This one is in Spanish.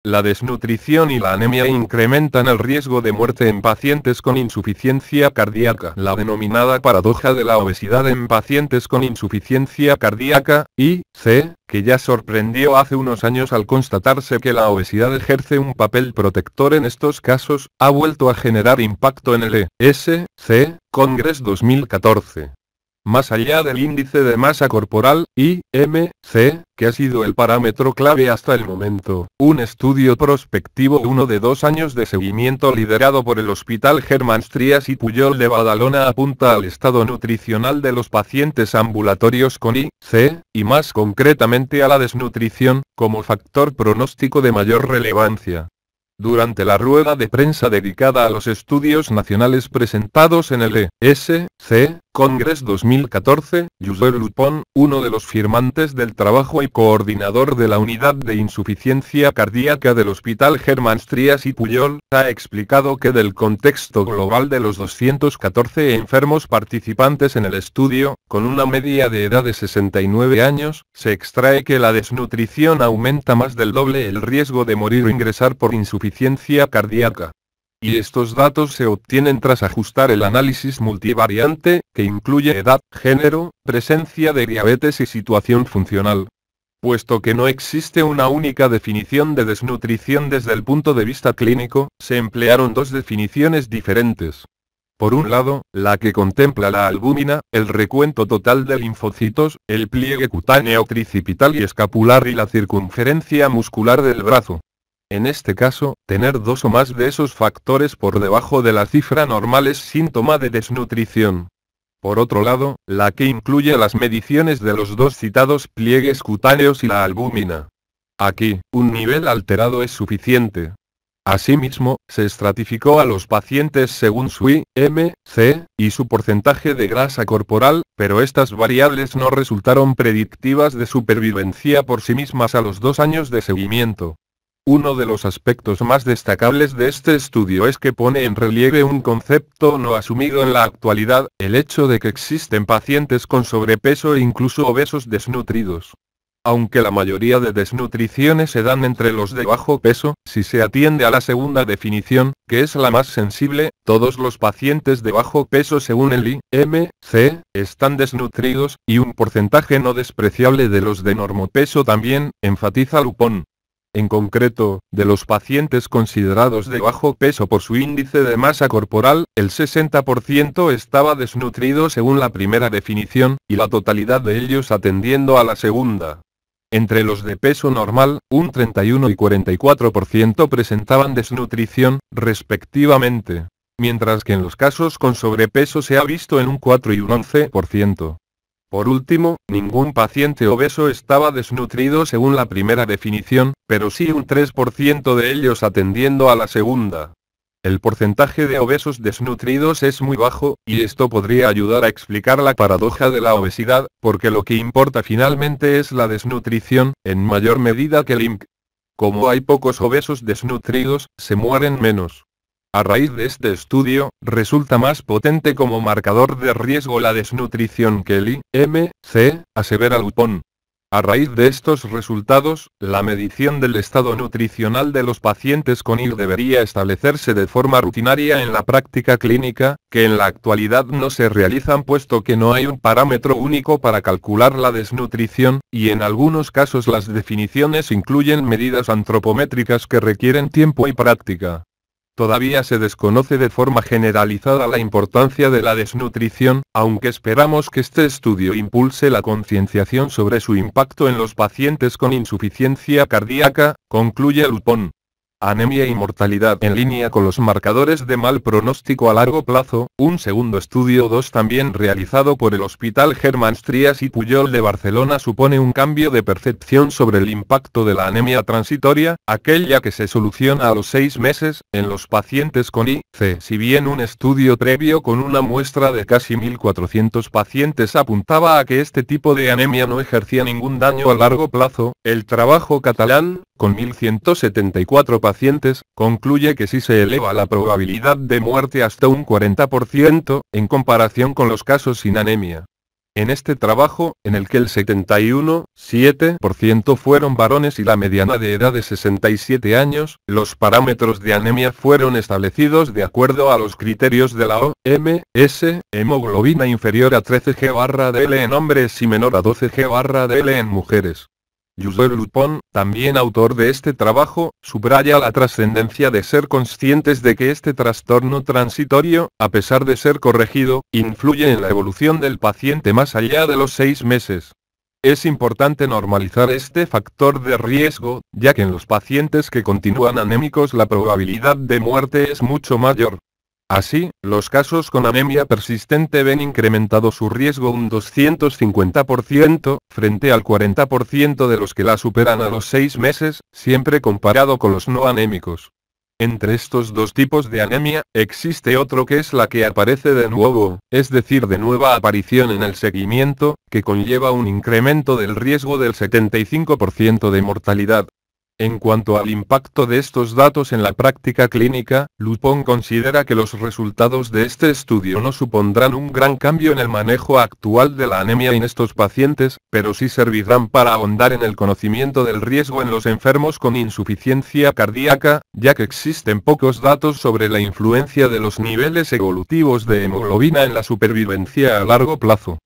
La desnutrición y la anemia incrementan el riesgo de muerte en pacientes con insuficiencia cardíaca. La denominada paradoja de la obesidad en pacientes con insuficiencia cardíaca, IC, que ya sorprendió hace unos años al constatarse que la obesidad ejerce un papel protector en estos casos, ha vuelto a generar impacto en el ESC Congress 2014. Más allá del índice de masa corporal, IMC, que ha sido el parámetro clave hasta el momento, un estudio prospectivo de 2 años de seguimiento liderado por el Hospital Germán Stries y Pujol de Badalona apunta al estado nutricional de los pacientes ambulatorios con IC, y más concretamente a la desnutrición, como factor pronóstico de mayor relevancia. Durante la rueda de prensa dedicada a los estudios nacionales presentados en el ESC Congress 2014, Josué Lupon, uno de los firmantes del trabajo y coordinador de la unidad de insuficiencia cardíaca del Hospital Germán Stries y Pujol, ha explicado que del contexto global de los 214 enfermos participantes en el estudio, con una media de edad de 69 años, se extrae que la desnutrición aumenta más del doble el riesgo de morir o ingresar por insuficiencia cardíaca. Y estos datos se obtienen tras ajustar el análisis multivariante, que incluye edad, género, presencia de diabetes y situación funcional. Puesto que no existe una única definición de desnutrición desde el punto de vista clínico, se emplearon dos definiciones diferentes. Por un lado, la que contempla la albúmina, el recuento total de linfocitos, el pliegue cutáneo tricipital y escapular y la circunferencia muscular del brazo. En este caso, tener dos o más de esos factores por debajo de la cifra normal es síntoma de desnutrición. Por otro lado, la que incluye las mediciones de los dos citados pliegues cutáneos y la albúmina. Aquí, un nivel alterado es suficiente. Asimismo, se estratificó a los pacientes según su IMC y su porcentaje de grasa corporal, pero estas variables no resultaron predictivas de supervivencia por sí mismas a los 2 años de seguimiento. Uno de los aspectos más destacables de este estudio es que pone en relieve un concepto no asumido en la actualidad, el hecho de que existen pacientes con sobrepeso e incluso obesos desnutridos. Aunque la mayoría de desnutriciones se dan entre los de bajo peso, si se atiende a la segunda definición, que es la más sensible, todos los pacientes de bajo peso según el IMC, están desnutridos, y un porcentaje no despreciable de los de normopeso también, enfatiza Lupon. En concreto, de los pacientes considerados de bajo peso por su índice de masa corporal, el 60% estaba desnutrido según la primera definición, y la totalidad de ellos atendiendo a la segunda. Entre los de peso normal, un 31 y 44% presentaban desnutrición, respectivamente, mientras que en los casos con sobrepeso se ha visto en un 4 y un 11%. Por último, ningún paciente obeso estaba desnutrido según la primera definición, pero sí un 3% de ellos atendiendo a la segunda. El porcentaje de obesos desnutridos es muy bajo, y esto podría ayudar a explicar la paradoja de la obesidad, porque lo que importa finalmente es la desnutrición, en mayor medida que el IMC. Como hay pocos obesos desnutridos, se mueren menos. A raíz de este estudio, resulta más potente como marcador de riesgo la desnutrición que el IMC, asevera Lupon. A raíz de estos resultados, la medición del estado nutricional de los pacientes con IR debería establecerse de forma rutinaria en la práctica clínica, que en la actualidad no se realizan puesto que no hay un parámetro único para calcular la desnutrición, y en algunos casos las definiciones incluyen medidas antropométricas que requieren tiempo y práctica. Todavía se desconoce de forma generalizada la importancia de la desnutrición, aunque esperamos que este estudio impulse la concienciación sobre su impacto en los pacientes con insuficiencia cardíaca, concluye Lupon. Anemia y mortalidad en línea con los marcadores de mal pronóstico a largo plazo. Un segundo estudio 2 también realizado por el Hospital Germán Stries y Pujol de Barcelona supone un cambio de percepción sobre el impacto de la anemia transitoria, aquella que se soluciona a los 6 meses, en los pacientes con IC. Si bien un estudio previo con una muestra de casi 1.400 pacientes apuntaba a que este tipo de anemia no ejercía ningún daño a largo plazo, el trabajo catalán, con 1.174 pacientes, concluye que sí se eleva la probabilidad de muerte hasta un 40%, en comparación con los casos sin anemia. En este trabajo, en el que el 71,7% fueron varones y la mediana de edad de 67 años, los parámetros de anemia fueron establecidos de acuerdo a los criterios de la OMS, hemoglobina inferior a 13 g/dl en hombres y menor a 12 g/dl en mujeres. Yuval Lupon, también autor de este trabajo, subraya la trascendencia de ser conscientes de que este trastorno transitorio, a pesar de ser corregido, influye en la evolución del paciente más allá de los 6 meses. Es importante normalizar este factor de riesgo, ya que en los pacientes que continúan anémicos la probabilidad de muerte es mucho mayor. Así, los casos con anemia persistente ven incrementado su riesgo un 250%, frente al 40% de los que la superan a los 6 meses, siempre comparado con los no anémicos. Entre estos dos tipos de anemia, existe otro que es la que aparece de nuevo, es decir, de nueva aparición en el seguimiento, que conlleva un incremento del riesgo del 75% de mortalidad. En cuanto al impacto de estos datos en la práctica clínica, Lupon considera que los resultados de este estudio no supondrán un gran cambio en el manejo actual de la anemia en estos pacientes, pero sí servirán para ahondar en el conocimiento del riesgo en los enfermos con insuficiencia cardíaca, ya que existen pocos datos sobre la influencia de los niveles evolutivos de hemoglobina en la supervivencia a largo plazo.